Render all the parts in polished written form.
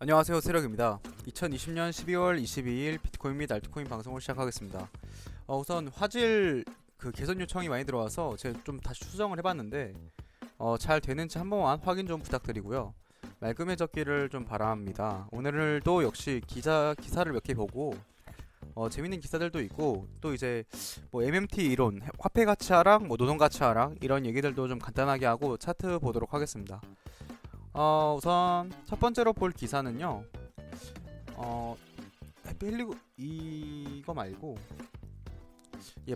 안녕하세요, 세력입니다. 2020년 12월 22일 비트코인 및 알트코인 방송을 시작하겠습니다. 우선 화질 개선 요청이 많이 들어와서 제가 좀 다시 수정을 해봤는데 잘 되는지 한 번만 확인 좀 부탁드리고요. 말끔해졌기를 좀 바랍니다. 오늘도 역시 기사를 몇 개 보고 재밌는 기사들도 있고 또 이제 뭐 MMT 이론, 화폐 가치 하락, 뭐 노동 가치 하락 이런 얘기들도 좀 간단하게 하고 차트 보도록 하겠습니다. 우선 첫 번째로 볼 기사는요. 해피힐리고 이거 말고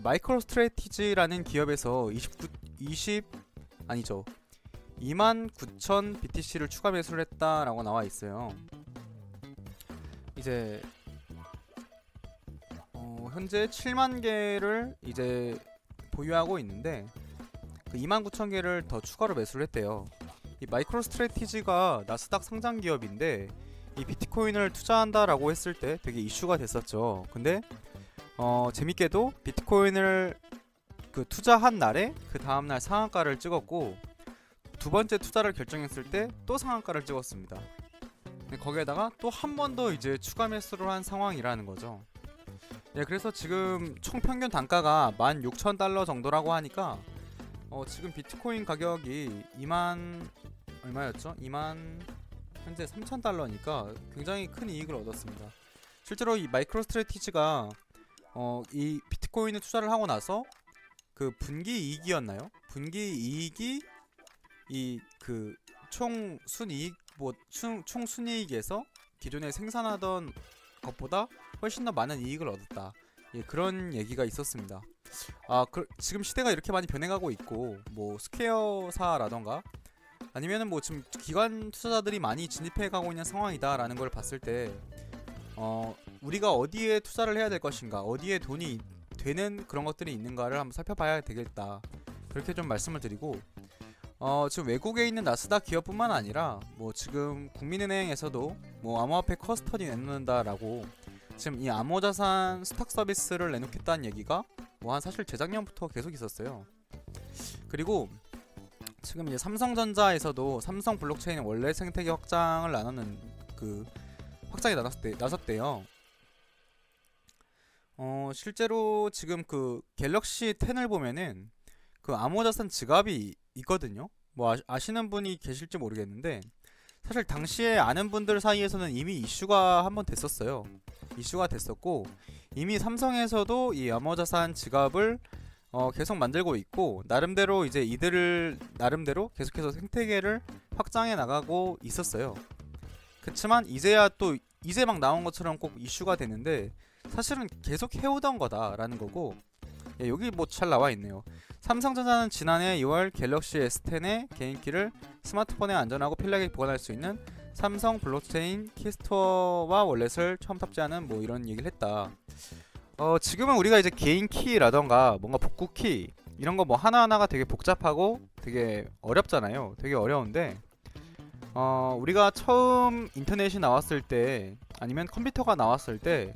마이크로 스트래티지라는 기업에서 29,000 BTC를 추가 매수를 했다라고 나와 있어요. 이제 현재 7만 개를 이제 보유하고 있는데 그 29,000개를 더 추가로 매수를 했대요. 이 마이크로 스트래티지가 나스닥 상장 기업인데 이 비트코인을 투자한다라고 했을 때 되게 이슈가 됐었죠. 근데 재밌게도 비트코인을 투자한 날에 그 다음날 상한가를 찍었고 두 번째 투자를 결정했을 때 또 상한가를 찍었습니다. 거기에다가 또 한 번 더 이제 추가 매수를 한 상황이라는 거죠. 그래서 지금 총 평균 단가가 16,000달러 정도라고 하니까 지금 비트코인 가격이 2만 얼마였죠? 2만 현재 3,000달러니까 굉장히 큰 이익을 얻었습니다. 실제로 이 마이크로 스트래티지가 이 비트코인에 투자를 하고 나서 그 분기 이익이었나요? 분기 이익이 이 총 순이익 총 순이익에서 기존에 생산하던 것보다 훨씬 더 많은 이익을 얻었다. 그런 얘기가 있었습니다. 지금 시대가 이렇게 많이 변해가고 있고 뭐 스퀘어사라던가 아니면은 뭐 지금 기관 투자자들이 많이 진입해가고 있는 상황이다라는 걸 봤을 때 우리가 어디에 투자를 해야 될 것인가, 어디에 돈이 되는 그런 것들이 있는가를 한번 살펴봐야 되겠다. 그렇게 좀 말씀을 드리고 지금 외국에 있는 나스닥 기업뿐만 아니라 뭐 지금 국민은행에서도 뭐 암호화폐 커스터디 내놓는다라고 지금 이 암호자산 스탁 서비스를 내놓겠다는 얘기가 뭐 사실 재작년부터 계속 있었어요. 그리고 지금 이제 삼성전자에서도 삼성 블록체인 원래 생태계 확장을 나누는 확장에 나섰대요. 실제로 지금 갤럭시 10을 보면은 암호자산 지갑이 있거든요. 뭐 아시는 분이 계실지 모르겠는데 사실 당시에 아는 분들 사이에서는 이미 이슈가 한번 됐었어요. 이슈가 됐었고 이미 삼성에서도 이 암호자산 지갑을 계속 만들고 있고 나름대로 이제 이들을 나름대로 계속해서 생태계를 확장해 나가고 있었어요. 그치만 이제야 또 이제 막 나온 것처럼 꼭 이슈가 되는데 사실은 계속 해오던 거다라는 거고 여기 뭐 잘 나와 있네요. 삼성전자는 지난해 2월 갤럭시 S10의 개인키를 스마트폰에 안전하고 편리하게 보관할 수 있는 삼성 블록체인 키스토어와 월렛을 처음 탑재하는 뭐 이런 얘기를 했다. 지금은 우리가 이제 개인 키라던가 뭔가 복구 키 이런 거 뭐 하나하나가 되게 복잡하고 되게 어렵잖아요. 되게 어려운데 우리가 처음 인터넷이 나왔을 때 아니면 컴퓨터가 나왔을 때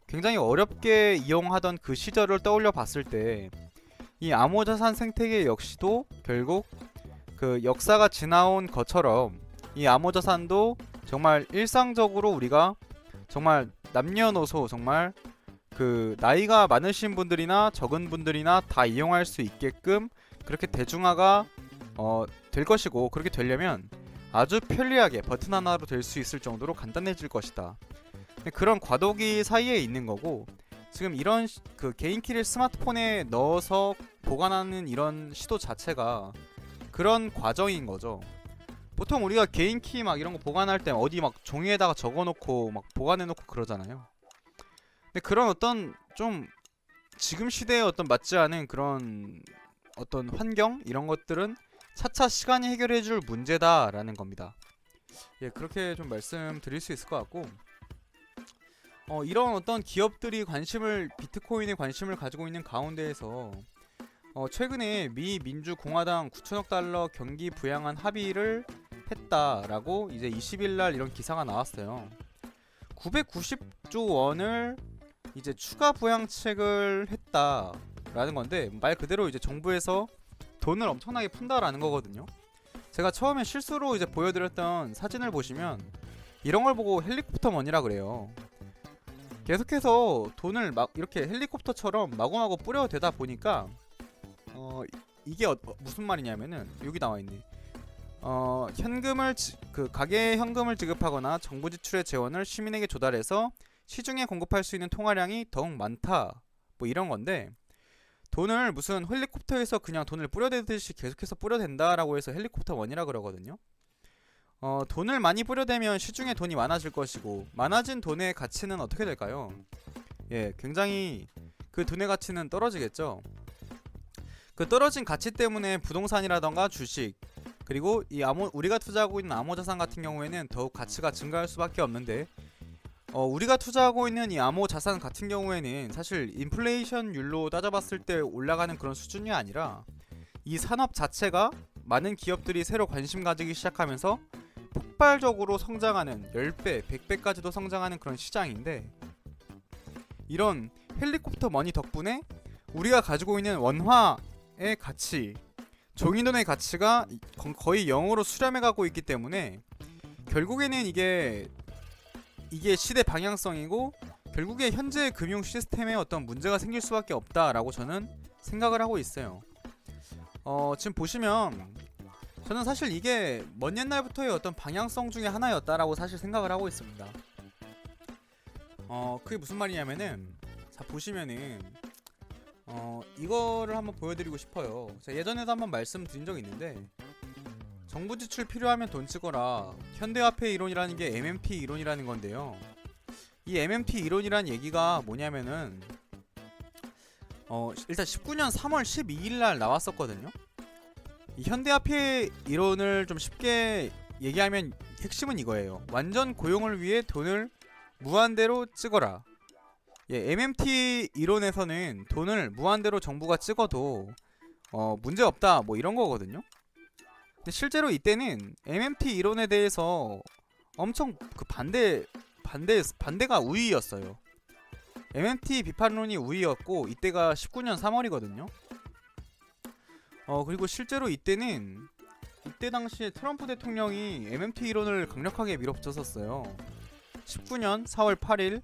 굉장히 어렵게 이용하던 그 시절을 떠올려 봤을 때 이 암호자산 생태계 역시도 결국 역사가 지나온 것처럼 이 암호자산도 정말 일상적으로 우리가 정말 남녀노소 정말 나이가 많으신 분들이나 적은 분들이나 다 이용할 수 있게끔 그렇게 대중화가 될 것이고 그렇게 되려면 아주 편리하게 버튼 하나로 될 수 있을 정도로 간단해질 것이다. 그런 과도기 사이에 있는 거고 지금 이런 개인키를 스마트폰에 넣어서 보관하는 이런 시도 자체가 그런 과정인 거죠. 보통 우리가 개인키 막 이런 거 보관할 때 어디 막 종이에다가 적어놓고 막 보관해놓고 그러잖아요. 근데 그런 어떤 좀 지금 시대에 어떤 맞지 않은 그런 어떤 환경 이런 것들은 차차 시간이 해결해줄 문제다라는 겁니다. 그렇게 좀 말씀드릴 수 있을 것 같고 이런 어떤 기업들이 비트코인에 관심을 가지고 있는 가운데에서 최근에 미 민주공화당 9천억 달러 경기 부양안 합의를 했다라고 이제 20일날 이런 기사가 나왔어요. 990조 원을 이제 추가 부양책을 했다라는 건데 말 그대로 이제 정부에서 돈을 엄청나게 푼다라는 거거든요. 제가 처음에 실수로 이제 보여드렸던 사진을 보시면 이런 걸 보고 헬리콥터 머니라 그래요. 계속해서 돈을 막 이렇게 헬리콥터처럼 마구마구 뿌려대다 보니까 이게 무슨 말이냐면은 여기 나와 있네. 가계에 현금을 지급하거나 정부 지출의 재원을 시민에게 조달해서 시중에 공급할 수 있는 통화량이 더욱 많다. 뭐 이런 건데 돈을 무슨 헬리콥터에서 그냥 돈을 뿌려대듯이 계속해서 뿌려댄다라고 해서 헬리콥터 원이라 그러거든요. 돈을 많이 뿌려대면 시중에 돈이 많아질 것이고 많아진 돈의 가치는 어떻게 될까요? 예, 굉장히 그 돈의 가치는 떨어지겠죠. 그 떨어진 가치 때문에 부동산이라던가 주식 그리고 우리가 투자하고 있는 암호자산 같은 경우에는 더욱 가치가 증가할 수밖에 없는데 우리가 투자하고 있는 이 암호자산 같은 경우에는 사실 인플레이션율로 따져봤을 때 올라가는 그런 수준이 아니라 이 산업 자체가 많은 기업들이 새로 관심 가지기 시작하면서 폭발적으로 성장하는 10배, 100배까지도 성장하는 그런 시장인데 이런 헬리콥터 머니 덕분에 우리가 가지고 있는 원화의 가치, 종이돈의 가치가 거의 0으로 수렴해가고 있기 때문에 결국에는 이게 시대 방향성이고 결국에 현재 금융 시스템에 어떤 문제가 생길 수밖에 없다라고 저는 생각을 하고 있어요. 지금 보시면 저는 사실 이게 먼 옛날부터의 어떤 방향성 중에 하나였다라고 사실 생각을 하고 있습니다. 그게 무슨 말이냐면은 자 보시면은 이거를 한번 보여드리고 싶어요. 제가 예전에도 한번 말씀드린 적이 있는데 정부 지출 필요하면 돈 찍어라. 현대화폐 이론이라는 게 MMT 이론이라는 건데요. 이 MMT 이론이라는 얘기가 뭐냐면은 일단 19년 3월 12일 날 나왔었거든요. 이 현대화폐 이론을 좀 쉽게 얘기하면 핵심은 이거예요. 완전 고용을 위해 돈을 무한대로 찍어라. 예, MMT 이론에서는 돈을 무한대로 정부가 찍어도 문제 없다 뭐 이런 거거든요. 근데 실제로 이때는 MMT 이론에 대해서 엄청 그 반대가 우위였어요. MMT 비판론이 우위였고 이때가 19년 3월이거든요. 그리고 실제로 이때 당시에 트럼프 대통령이 MMT 이론을 강력하게 밀어붙였었어요. 19년 4월 8일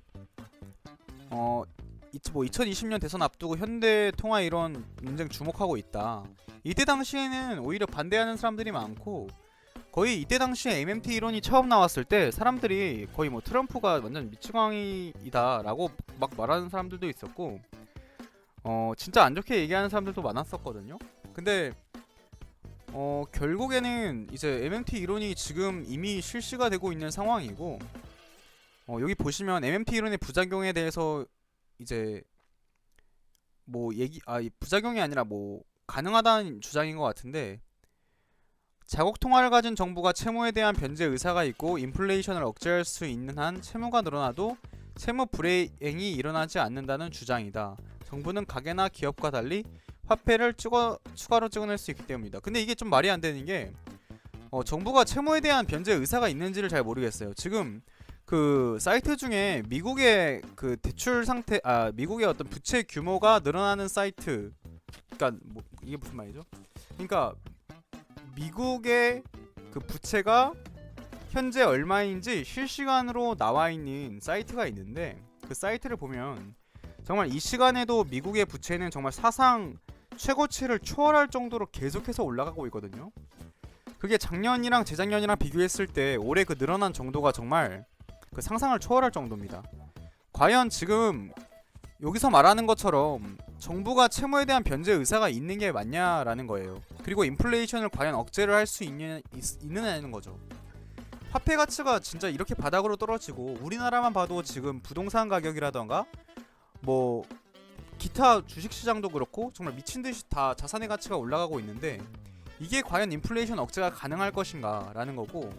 2020년 대선 앞두고 현대 통화 이론 논쟁 주목하고 있다. 이때 당시에는 오히려 반대하는 사람들이 많고 거의 이때 당시에 MMT 이론이 처음 나왔을 때 사람들이 거의 뭐 트럼프가 완전 미치광이다 라고 막 말하는 사람들도 있었고 진짜 안 좋게 얘기하는 사람들도 많았었거든요. 근데 결국에는 이제 MMT 이론이 지금 이미 실시가 되고 있는 상황이고 여기 보시면 MMT 이론의 부작용에 대해서 이제 뭐 부작용이 아니라 뭐 가능하다는 주장인 것 같은데 자국 통화를 가진 정부가 채무에 대한 변제 의사가 있고 인플레이션을 억제할 수 있는 한 채무가 늘어나도 채무 불이행이 일어나지 않는다는 주장이다. 정부는 가게나 기업과 달리 화폐를 추가로 찍어낼 수 있기 때문이다. 근데 이게 좀 말이 안 되는 게 정부가 채무에 대한 변제 의사가 있는지를 잘 모르겠어요. 지금 그 사이트 중에 미국의 그 대출 상태 미국의 어떤 부채 규모가 늘어나는 사이트 그러니까 뭐 이게 무슨 말이죠? 그러니까 미국의 그 부채가 현재 얼마인지 실시간으로 나와 있는 사이트가 있는데 그 사이트를 보면 정말 이 시간에도 미국의 부채는 정말 사상 최고치를 초월할 정도로 계속해서 올라가고 있거든요. 그게 작년이랑 재작년이랑 비교했을 때 올해 그 늘어난 정도가 정말 그 상상을 초월할 정도입니다. 과연 지금 여기서 말하는 것처럼 정부가 채무에 대한 변제 의사가 있는 게 맞냐라는 거예요. 그리고 인플레이션을 과연 억제를 할 수 있느냐는 거죠. 화폐 가치가 진짜 이렇게 바닥으로 떨어지고 우리나라만 봐도 지금 부동산 가격이라던가 뭐 기타 주식시장도 그렇고 정말 미친듯이 다 자산의 가치가 올라가고 있는데 이게 과연 인플레이션 억제가 가능할 것인가 라는 거고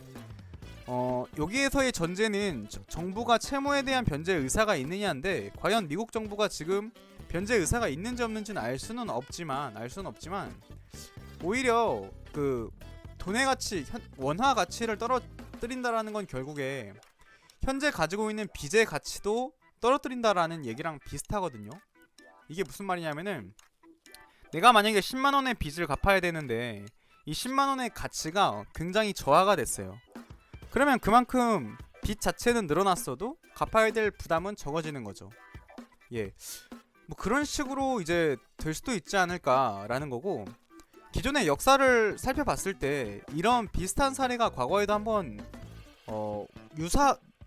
여기에서의 전제는 정부가 채무에 대한 변제 의사가 있느냐인데 과연 미국 정부가 지금 변제 의사가 있는지 없는지는 알 수는 없지만 오히려 그 돈의 가치, 원화 가치를 떨어뜨린다라는 건 결국에 현재 가지고 있는 빚의 가치도 떨어뜨린다라는 얘기랑 비슷하거든요. 이게 무슨 말이냐면은 내가 만약에 10만원의 빚을 갚아야 되는데 이 10만원의 가치가 굉장히 저하가 됐어요. 그러면 그만큼 빚 자체는 늘어났어도 갚아야 될 부담은 적어지는 거죠. 예. 뭐 그런 식으로 이제 될 수도 있지 않을까라는 거고, 기존의 역사를 살펴봤을 때 이런 비슷한 사례가 과거에도 한번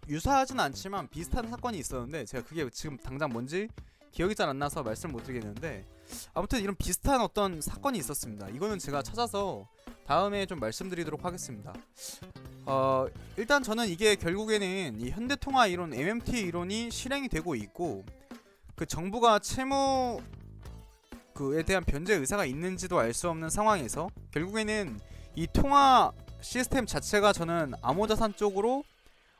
유사하진 않지만 비슷한 사건이 있었는데, 제가 그게 지금 당장 뭔지 기억이 잘 안 나서 말씀 못 드리겠는데, 아무튼 이런 비슷한 어떤 사건이 있었습니다. 이거는 제가 찾아서 다음에 좀 말씀드리도록 하겠습니다. 일단 저는 이게 결국에는 이 현대통화 이론 MMT 이론이 실행이 되고 있고, 그 정부가 채무 그에 대한 변제 의사가 있는지도 알 수 없는 상황에서 결국에는 이 통화 시스템 자체가 저는 암호자산 쪽으로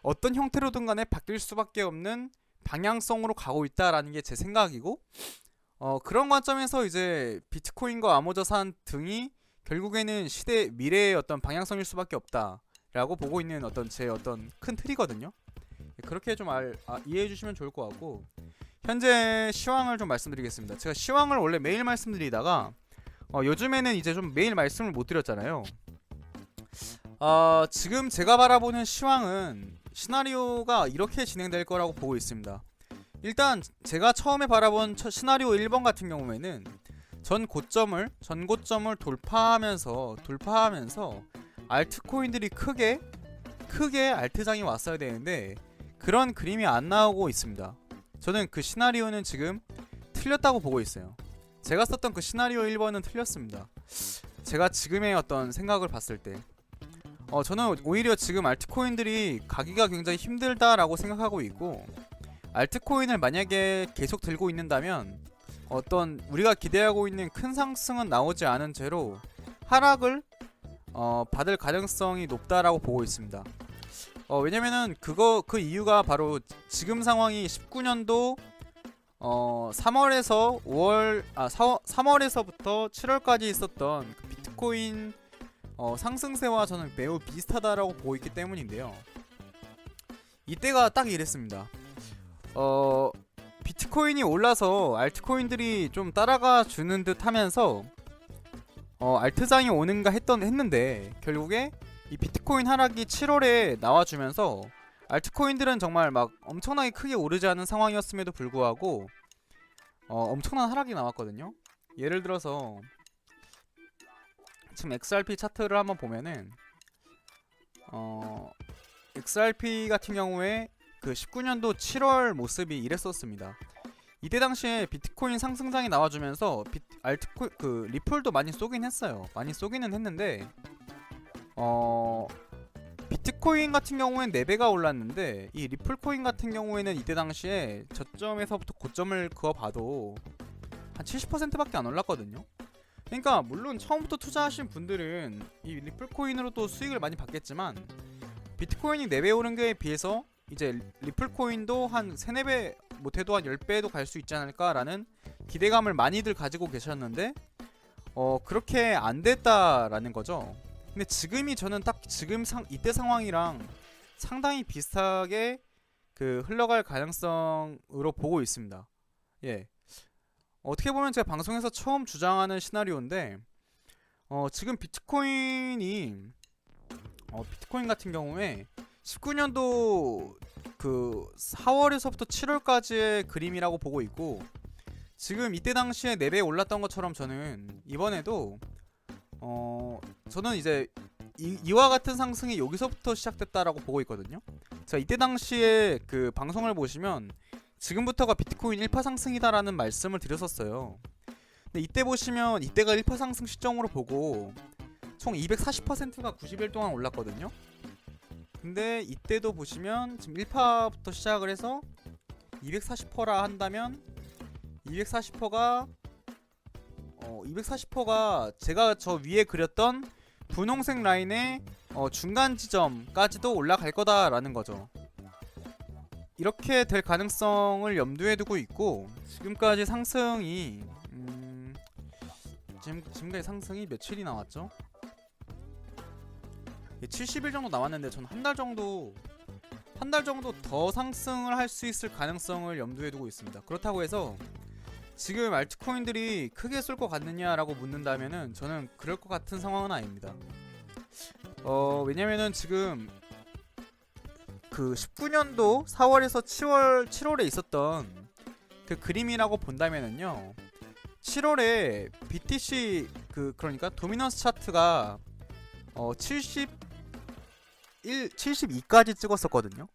어떤 형태로든 간에 바뀔 수밖에 없는 방향성으로 가고 있다라는 게 제 생각이고, 그런 관점에서 이제 비트코인과 암호자산 등이 결국에는 시대 미래의 어떤 방향성일 수밖에 없다라고 보고 있는 어떤 제 어떤 큰 틀이거든요. 그렇게 좀 이해해 주시면 좋을 것 같고, 현재 시황을 좀 말씀드리겠습니다. 제가 시황을 원래 매일 말씀드리다가 요즘에는 이제 좀 매일 말씀을 못 드렸잖아요. 지금 제가 바라보는 시황은 시나리오가 이렇게 진행될 거라고 보고 있습니다. 일단 제가 처음에 바라본 시나리오 1번 같은 경우에는 전 고점을 돌파하면서 알트코인들이 크게 알트장이 왔어야 되는데 그런 그림이 안 나오고 있습니다. 저는 그 시나리오는 지금 틀렸다고 보고 있어요. 제가 썼던 그 시나리오 1번은 틀렸습니다. 제가 지금의 어떤 생각을 봤을 때 저는 오히려 지금 알트코인들이 가기가 굉장히 힘들다라고 생각하고 있고, 알트코인을 만약에 계속 들고 있는다면 어떤 우리가 기대하고 있는 큰 상승은 나오지 않은 채로 하락을 받을 가능성이 높다라고 보고 있습니다. 왜냐면은 그 이유가 바로 지금 상황이 19년도 3월에서부터 7월까지 있었던 그 비트코인 상승세와 저는 매우 비슷하다라고 보고 있기 때문인데요. 이때가 딱 이랬습니다. 비트코인이 올라서 알트코인들이 좀 따라가 주는 듯 하면서 알트장이 오는가 했는데 결국에 이 비트코인 하락이 7월에 나와주면서 알트코인들은 정말 막 엄청나게 크게 오르지 않은 상황이었음에도 불구하고 엄청난 하락이 나왔거든요. 예를 들어서 지금 XRP 차트를 한번 보면은 XRP 같은 경우에 그 19년도 7월 모습이 이랬었습니다. 이때 당시에 비트코인 상승장이 나와주면서 그 리플도 많이 쏘긴 했어요. 많이 쏘기는 했는데 비트코인 같은 경우엔 4배가 올랐는데 이 리플코인 같은 경우에는 이때 당시에 저점에서부터 고점을 그어봐도 한 70%밖에 안 올랐거든요. 그러니까 물론 처음부터 투자하신 분들은 이 리플코인으로도 수익을 많이 받겠지만, 비트코인이 4배 오른 거에 비해서 이제 리플코인도 한 3, 4배 못해도 한 10배도 갈 수 있지 않을까라는 기대감을 많이들 가지고 계셨는데 그렇게 안 됐다라는 거죠. 근데 지금이 저는 딱 지금 이때 상황이랑 상당히 비슷하게 그 흘러갈 가능성으로 보고 있습니다. 예. 어떻게 보면 제가 방송에서 처음 주장하는 시나리오인데 지금 비트코인 같은 경우에 19년도 그 4월에서부터 7월까지의 그림이라고 보고 있고, 지금 이때 당시에 4배 올랐던 것처럼 저는 이번에도 저는 이제 이와 같은 상승이 여기서부터 시작됐다라고 보고 있거든요. 자, 이때 당시에 그 방송을 보시면 지금부터가 비트코인 1파 상승이다라는 말씀을 드렸었어요. 근데 이때 보시면 이때가 1파 상승 시점으로 보고 총 240%가 90일 동안 올랐거든요. 근데 이때도 보시면 지금 1파부터 시작을 해서 240%라 한다면 240%가 제가 저 위에 그렸던 분홍색 라인의 중간 지점까지도 올라갈 거다라는 거죠. 이렇게 될 가능성을 염두에 두고 있고, 지금까지 상승이 지금까지 상승이 며칠이 나왔죠? 70일 정도 나왔는데 전 한 달 정도 더 상승을 할 수 있을 가능성을 염두에 두고 있습니다. 그렇다고 해서 지금 알트코인들이 크게 쏠 것 같느냐라고 묻는다면은 저는 그럴 것 같은 상황은 아닙니다. 왜냐면은 지금 그 19년도 4월에서 7월에 있었던 그 그림이라고 본다면은요. 7월에 BTC 그러니까 도미넌스 차트가 72까지 찍었었거든요.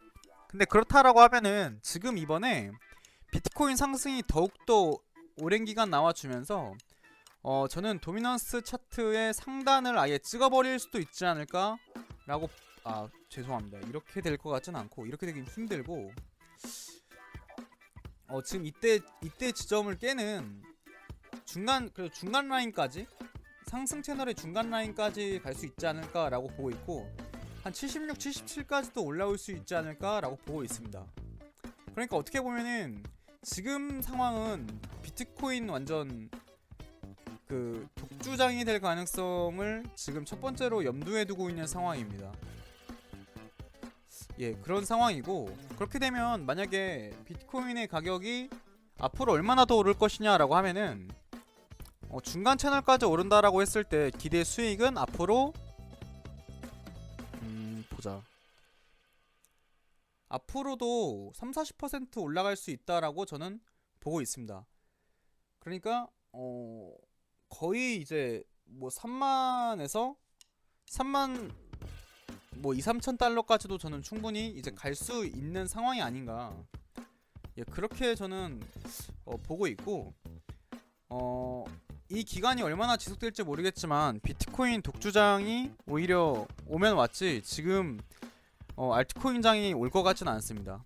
근데 그렇다라고 하면은 지금 이번에 비트코인 상승이 더욱더 오랜 기간 나와주면서 저는 도미넌스 차트의 상단을 아예 찍어버릴 수도 있지 않을까라고 죄송합니다. 이렇게 될 것 같진 않고 이렇게 되긴 힘들고 지금 이때 지점을 깨는 중간 라인까지 상승 채널의 중간 라인까지 갈 수 있지 않을까라고 보고 있고 한 76, 77까지도 올라올 수 있지 않을까라고 보고 있습니다. 그러니까 어떻게 보면은 지금 상황은 비트코인 완전 그 독주장이 될 가능성을 지금 첫 번째로 염두에 두고 있는 상황입니다. 예, 그런 상황이고 그렇게 되면 만약에 비트코인의 가격이 앞으로 얼마나 더 오를 것이냐라고 하면은 중간 채널까지 오른다라고 했을 때 기대 수익은 앞으로 보자. 앞으로도 30-40% 올라갈 수 있다라고 저는 보고 있습니다. 그러니까 거의 이제 뭐 3만에서 3만 뭐 2-3천 달러까지도 저는 충분히 이제 갈 수 있는 상황이 아닌가. 예, 그렇게 저는 보고 있고 이 기간이 얼마나 지속될지 모르겠지만 비트코인 독주장이 오히려 오면 왔지 지금 알트코인장이 올 것 같지는 않습니다.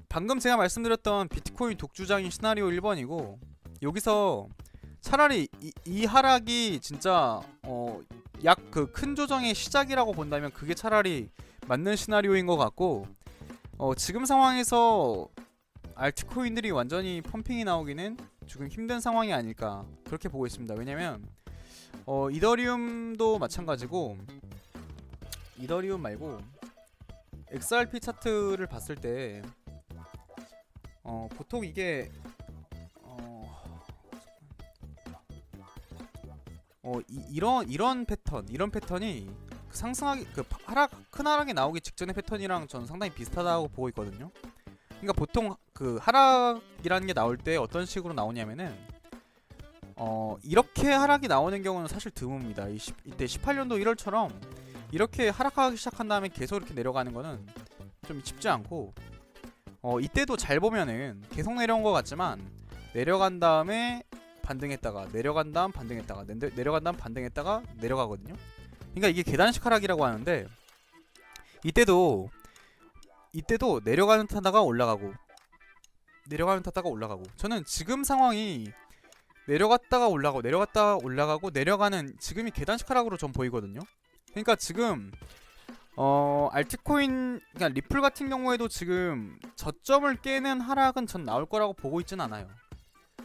방금 제가 말씀드렸던 비트코인 독주장이 시나리오 1번이고 여기서 차라리 이 하락이 진짜 약 그 큰 조정의 시작이라고 본다면 그게 차라리 맞는 시나리오인 것 같고 지금 상황에서 알트코인들이 완전히 펌핑이 나오기는 조금 힘든 상황이 아닐까 그렇게 보고 있습니다. 왜냐면 이더리움도 마찬가지고 이더리움 말고 XRP 차트를 봤을 때 보통 이게 이런 패턴이 상승하기 큰 하락이 나오기 직전의 패턴이랑 저는 상당히 비슷하다고 보고 있거든요. 그러니까 보통 그 하락이라는 게 나올 때 어떤 식으로 나오냐면은 이렇게 하락이 나오는 경우는 사실 드뭅니다. 이때 18년도 1월처럼 이렇게 하락하기 시작한 다음에 계속 이렇게 내려가는 거는 좀 쉽지 않고 이때도 잘 보면은 계속 내려온 것 같지만 내려간 다음에 반등했다가 내려간 다음 반등했다가 내려간 다음 반등했다가 내려가거든요. 그러니까 이게 계단식 하락이라고 하는데 이때도 내려가는 타다가 올라가고 내려가는 타다가 올라가고 저는 지금 상황이 내려갔다가 올라가고 내려갔다가 올라가고 내려가는 지금이 계단식 하락으로 전 보이거든요. 그러니까 지금 알트코인 그러니까 리플 같은 경우에도 지금 저점을 깨는 하락은 전 나올 거라고 보고 있진 않아요.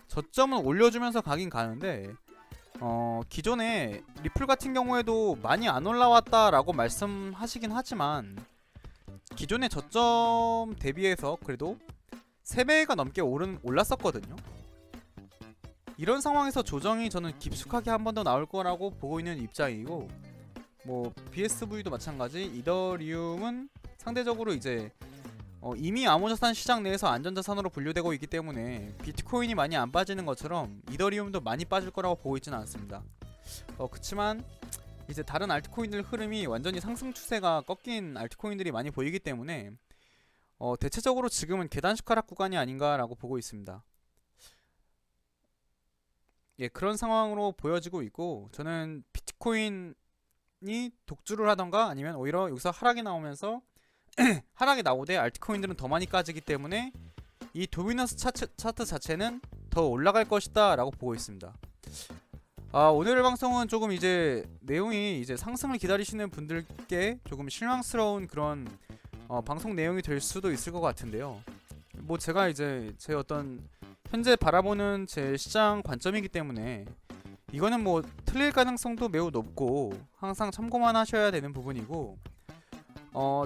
저점은 올려주면서 가긴 가는데 기존에 리플 같은 경우에도 많이 안 올라왔다라고 말씀하시긴 하지만 기존의 저점 대비해서 그래도 3배가 넘게 올랐었거든요. 이런 상황에서 조정이 저는 깊숙하게 한 번 더 나올 거라고 보고 있는 입장이고 뭐 BSV도 마찬가지 이더리움은 상대적으로 이제 이미 암호자산 시장 내에서 안전자산으로 분류되고 있기 때문에 비트코인이 많이 안 빠지는 것처럼 이더리움도 많이 빠질 거라고 보고 있지는 않습니다. 그치만 이제 다른 알트코인들 흐름이 완전히 상승 추세가 꺾인 알트코인들이 많이 보이기 때문에 대체적으로 지금은 계단식 하락 구간이 아닌가라고 보고 있습니다. 예, 그런 상황으로 보여지고 있고 저는 비트코인이 독주를 하던가 아니면 오히려 여기서 하락이 나오면서 하락이 나오되 알트코인들은 더 많이 까지기 때문에 이 도미넌스 차트 자체는 더 올라갈 것이다 라고 보고 있습니다. 오늘 방송은 조금 이제 내용이 이제 상승을 기다리시는 분들께 조금 실망스러운 그런 방송 내용이 될 수도 있을 것 같은데요. 뭐 제가 이제 제 어떤 현재 바라보는 제 시장 관점이기 때문에 이거는 뭐 틀릴 가능성도 매우 높고 항상 참고만 하셔야 되는 부분이고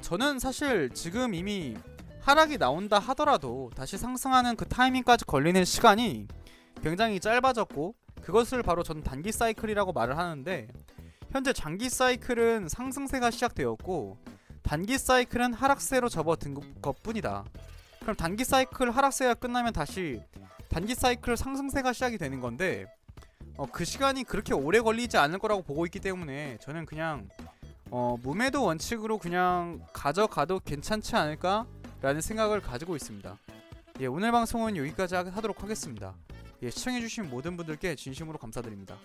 저는 사실 지금 이미 하락이 나온다 하더라도 다시 상승하는 그 타이밍까지 걸리는 시간이 굉장히 짧아졌고 그것을 바로 저는 단기 사이클이라고 말을 하는데 현재 장기 사이클은 상승세가 시작되었고 단기 사이클은 하락세로 접어든 것뿐이다. 그럼 단기 사이클 하락세가 끝나면 다시 단기 사이클 상승세가 시작이 되는 건데 그 시간이 그렇게 오래 걸리지 않을 거라고 보고 있기 때문에 저는 그냥 무매도 원칙으로 그냥 가져가도 괜찮지 않을까 라는 생각을 가지고 있습니다. 예, 오늘 방송은 여기까지 하도록 하겠습니다. 예, 시청해주신 모든 분들께 진심으로 감사드립니다.